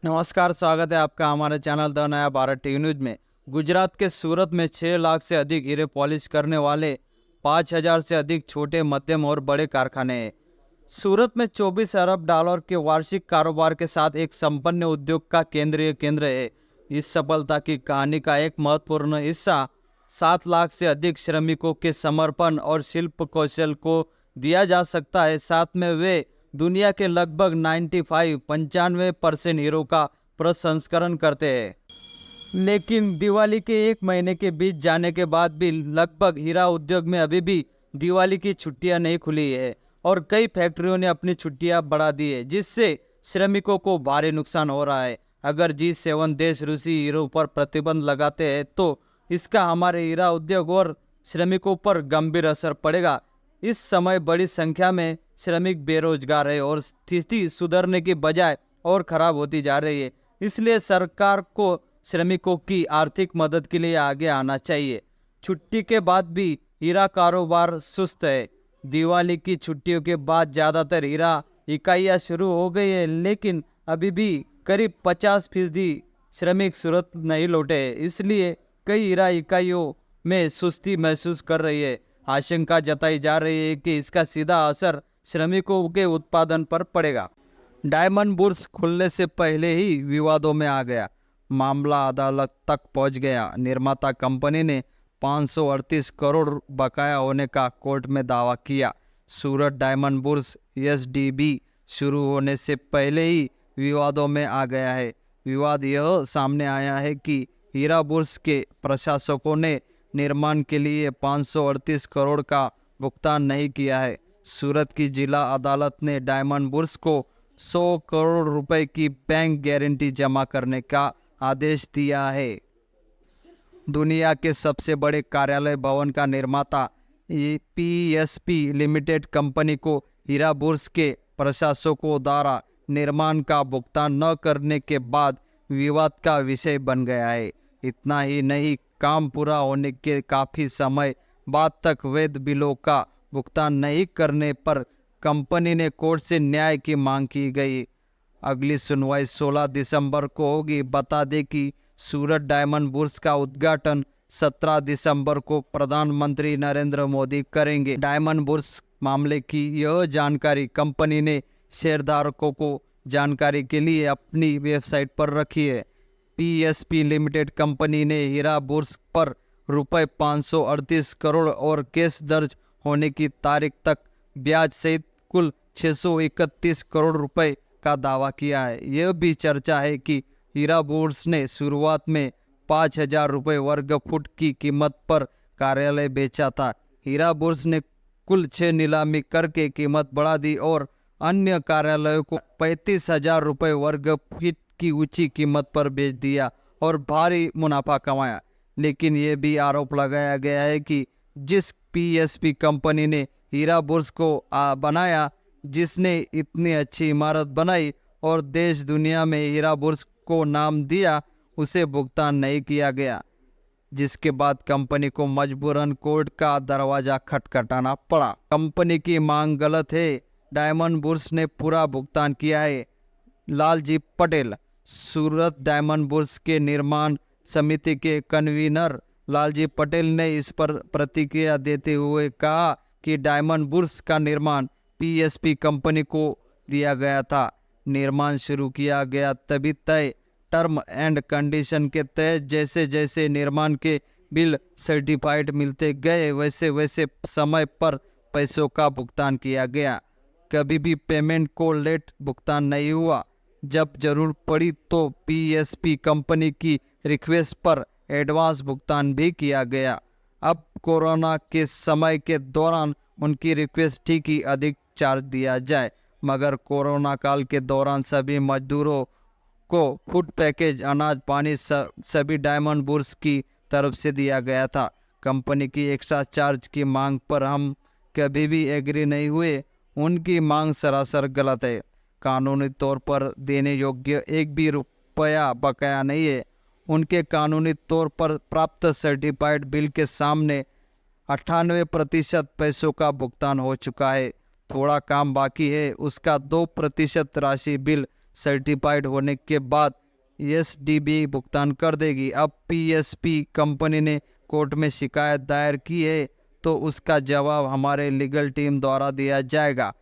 नमस्कार, स्वागत है आपका हमारे चैनल द नया भारत टीवी न्यूज में। गुजरात के सूरत में 6 लाख से अधिक हीरे पॉलिश करने वाले 5,000 से अधिक छोटे, मध्यम और बड़े कारखाने हैं। सूरत में 24 अरब डॉलर के वार्षिक कारोबार के साथ एक संपन्न उद्योग का केंद्रीय केंद्र है। इस सफलता की कहानी का एक महत्वपूर्ण हिस्सा 7 लाख से अधिक श्रमिकों के समर्पण और शिल्प कौशल को दिया जा सकता है। साथ में वे दुनिया के लगभग 95% हीरो का प्रसंस्करण करते हैं। लेकिन दिवाली के एक महीने के बीच जाने के बाद भी लगभग हीरा उद्योग में अभी भी दिवाली की छुट्टियां नहीं खुली है और कई फैक्ट्रियों ने अपनी छुट्टियां बढ़ा दी है, जिससे श्रमिकों को भारी नुकसान हो रहा है। अगर G7 देश रूसी हीरो पर प्रतिबंध लगाते हैं तो इसका हमारे हीरा उद्योग और श्रमिकों पर गंभीर असर पड़ेगा। इस समय बड़ी संख्या में श्रमिक बेरोजगार है और स्थिति सुधरने की बजाय और खराब होती जा रही है। इसलिए सरकार को श्रमिकों की आर्थिक मदद के लिए आगे आना चाहिए। छुट्टी के बाद भी हीरा कारोबार सुस्त है। दिवाली की छुट्टियों के बाद ज़्यादातर हीरा इकाइयाँ शुरू हो गई है, लेकिन अभी भी करीब 50% श्रमिक सूरत नहीं लौटे हैं। इसलिए कई हीरा इकाइयों में सुस्ती महसूस कर रही है। आशंका जताई जा रही है कि इसका सीधा असर श्रमिकों के उत्पादन पर पड़ेगा। डायमंड बुर्स खुलने से पहले ही विवादों में आ गया। मामला अदालत तक पहुंच गया। निर्माता कंपनी ने 538 करोड़ बकाया होने का कोर्ट में दावा किया। सूरत डायमंड बुर्स SDB शुरू होने से पहले ही विवादों में आ गया है। विवाद यह सामने आया है कि हीरा बुर्स के प्रशासकों ने निर्माण के लिए 538 करोड़ का भुगतान नहीं किया है। सूरत की जिला अदालत ने डायमंड बुर्स को 100 करोड़ रुपए की बैंक गारंटी जमा करने का आदेश दिया है। दुनिया के सबसे बड़े कार्यालय भवन का निर्माता PSP लिमिटेड कंपनी को हीरा बुर्स के प्रशासकों द्वारा निर्माण का भुगतान न करने के बाद विवाद का विषय बन गया है। इतना ही नहीं, काम पूरा होने के काफ़ी समय बाद तक वैध बिलों का भुगतान नहीं करने पर कंपनी ने कोर्ट से न्याय की मांग की गई। अगली सुनवाई 16 दिसंबर को होगी। बता दें कि सूरत डायमंड बुर्स का उद्घाटन 17 दिसंबर को प्रधानमंत्री नरेंद्र मोदी करेंगे। डायमंड बुर्स मामले की यह जानकारी कंपनी ने शेयरधारकों को जानकारी के लिए अपनी वेबसाइट पर रखी है। PSP लिमिटेड कंपनी ने हीरा बुर्स पर रुपए 538 करोड़ और केस दर्ज होने की तारीख तक ब्याज सहित कुल 631 करोड़ रुपए का दावा किया है। यह भी चर्चा है कि हीरा बुर्स ने शुरुआत में 5,000 रुपये वर्ग फुट की कीमत पर कार्यालय बेचा था। हीरा बुर्स ने कुल 6 नीलामी करके कीमत बढ़ा दी और अन्य कार्यालयों को 35,000 रुपये वर्ग फीट की ऊंची कीमत पर बेच दिया और भारी मुनाफा कमाया। लेकिन यह भी आरोप लगाया गया है कि जिस PSP कंपनी ने हीरा बुर्स को बनाया, जिसने इतनी अच्छी इमारत बनाई और देश दुनिया में हीरा बुर्स को नाम दिया, उसे भुगतान नहीं किया गया, जिसके बाद कंपनी को मजबूरन कोर्ट का दरवाजा खटखटाना पड़ा। कंपनी की मांग गलत है। डायमंड बुर्स ने पूरा भुगतान किया है। लालजी पटेल, सूरत डायमंड बुर्स के निर्माण समिति के कन्वीनर लालजी पटेल ने इस पर प्रतिक्रिया देते हुए कहा कि डायमंड बुर्स का निर्माण PSP कंपनी को दिया गया था। निर्माण शुरू किया गया तभी तय टर्म एंड कंडीशन के तहत जैसे जैसे निर्माण के बिल सर्टिफाइड मिलते गए, वैसे वैसे समय पर पैसों का भुगतान किया गया। कभी भी पेमेंट को लेट भुगतान नहीं हुआ। जब जरूरत पड़ी तो PSP कंपनी की रिक्वेस्ट पर एडवांस भुगतान भी किया गया। अब कोरोना के समय के दौरान उनकी रिक्वेस्ट थी कि अधिक चार्ज दिया जाए, मगर कोरोना काल के दौरान सभी मजदूरों को फूड पैकेज, अनाज पानी सभी डायमंड बुर्स की तरफ से दिया गया था। कंपनी की एक्स्ट्रा चार्ज की मांग पर हम कभी भी एग्री नहीं हुए। उनकी मांग सरासर गलत है। कानूनी तौर पर देने योग्य एक भी रुपया बकाया नहीं है। उनके कानूनी तौर पर प्राप्त सर्टिफाइड बिल के सामने 98% पैसों का भुगतान हो चुका है। थोड़ा काम बाकी है, उसका 2% राशि बिल सर्टिफाइड होने के बाद एसडीबी भुगतान कर देगी। अब पीएसपी कंपनी ने कोर्ट में शिकायत दायर की है तो उसका जवाब हमारे लीगल टीम द्वारा दिया जाएगा।